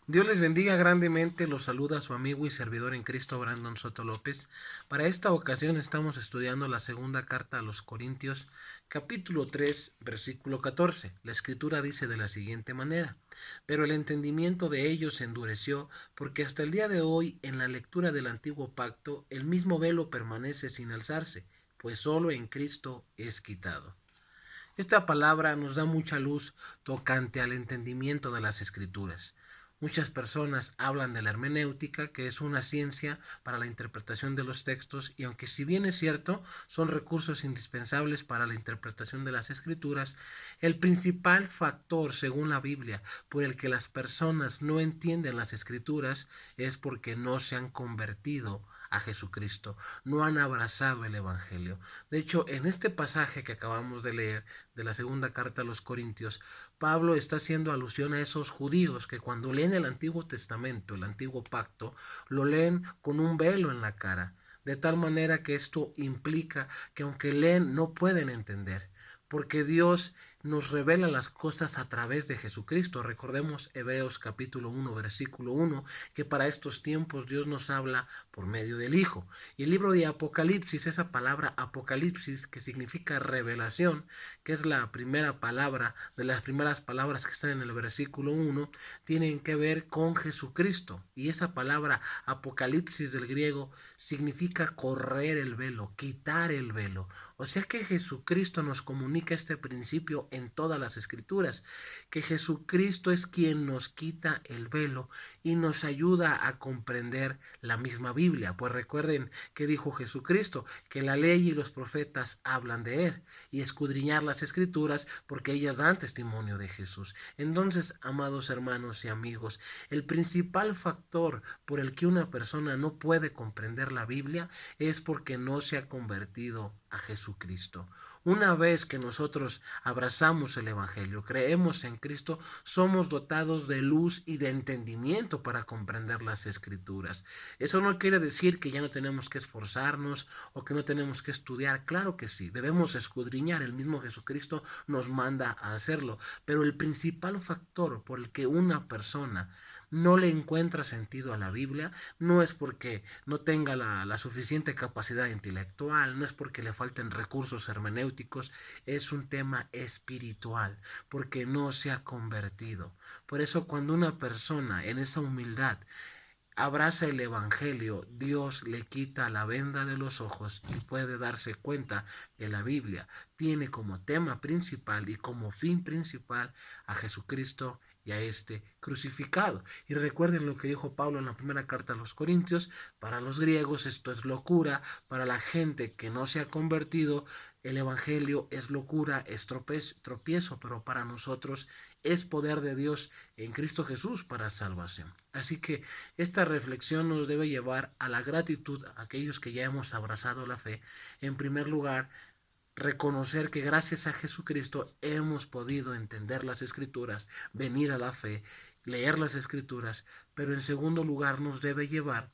Dios les bendiga grandemente, los saluda su amigo y servidor en Cristo, Brandon Soto López. Para esta ocasión estamos estudiando la segunda carta a los Corintios, capítulo 3, versículo 14. La escritura dice de la siguiente manera: pero el entendimiento de ellos se endureció, porque hasta el día de hoy, en la lectura del antiguo pacto, el mismo velo permanece sin alzarse, pues solo en Cristo es quitado. Esta palabra nos da mucha luz tocante al entendimiento de las escrituras. Muchas personas hablan de la hermenéutica, que es una ciencia para la interpretación de los textos, y aunque si bien es cierto, son recursos indispensables para la interpretación de las escrituras, el principal factor, según la Biblia, por el que las personas no entienden las escrituras es porque no se han convertido a Jesucristo, no han abrazado el Evangelio. De hecho, en este pasaje que acabamos de leer, de la segunda carta a los Corintios, Pablo está haciendo alusión a esos judíos que cuando leen el Antiguo Testamento, el Antiguo Pacto, lo leen con un velo en la cara, de tal manera que esto implica que aunque leen no pueden entender, porque Dios nos revela las cosas a través de Jesucristo. Recordemos Hebreos capítulo 1, versículo 1, que para estos tiempos Dios nos habla por medio del Hijo. Y el libro de Apocalipsis, esa palabra Apocalipsis, que significa revelación, que es la primera palabra, de las primeras palabras que están en el versículo 1, tienen que ver con Jesucristo. Y esa palabra Apocalipsis del griego significa correr el velo, quitar el velo. O sea que Jesucristo nos comunica este principio en todas las escrituras, que Jesucristo es quien nos quita el velo y nos ayuda a comprender la misma Biblia. Pues recuerden que dijo Jesucristo, que la ley y los profetas hablan de él, y escudriñar las escrituras porque ellas dan testimonio de Jesús. Entonces, amados hermanos y amigos, el principal factor por el que una persona no puede comprender la Biblia es porque no se ha convertido a Jesucristo. Una vez que nosotros abrazamos el Evangelio, creemos en Cristo, somos dotados de luz y de entendimiento para comprender las Escrituras. Eso no quiere decir que ya no tenemos que esforzarnos o que no tenemos que estudiar. Claro que sí, debemos escudriñar. El mismo Jesucristo nos manda a hacerlo. Pero el principal factor por el que una persona no le encuentra sentido a la Biblia no es porque no tenga la suficiente capacidad intelectual, no es porque le falten recursos hermenéuticos, es un tema espiritual, porque no se ha convertido. Por eso cuando una persona en esa humildad abraza el Evangelio, Dios le quita la venda de los ojos y puede darse cuenta que la Biblia tiene como tema principal y como fin principal a Jesucristo y a este crucificado. Y recuerden lo que dijo Pablo en la primera carta a los Corintios: para los griegos esto es locura, para la gente que no se ha convertido, el Evangelio es locura, es tropiezo, pero para nosotros es poder de Dios en Cristo Jesús para salvación. Así que esta reflexión nos debe llevar a la gratitud a aquellos que ya hemos abrazado la fe. En primer lugar, reconocer que gracias a Jesucristo hemos podido entender las Escrituras, venir a la fe, leer las Escrituras, pero en segundo lugar nos debe llevar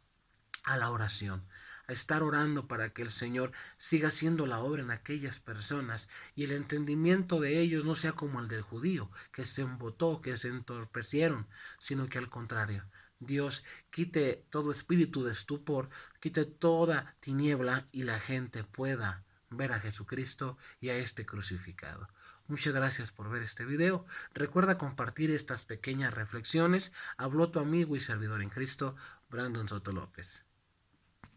a la oración, a estar orando para que el Señor siga haciendo la obra en aquellas personas y el entendimiento de ellos no sea como el del judío, que se embotó, que se entorpecieron, sino que al contrario, Dios quite todo espíritu de estupor, quite toda tiniebla y la gente pueda ver a Jesucristo y a este crucificado. Muchas gracias por ver este video. Recuerda compartir estas pequeñas reflexiones. Habló tu amigo y servidor en Cristo, Brandon Soto López.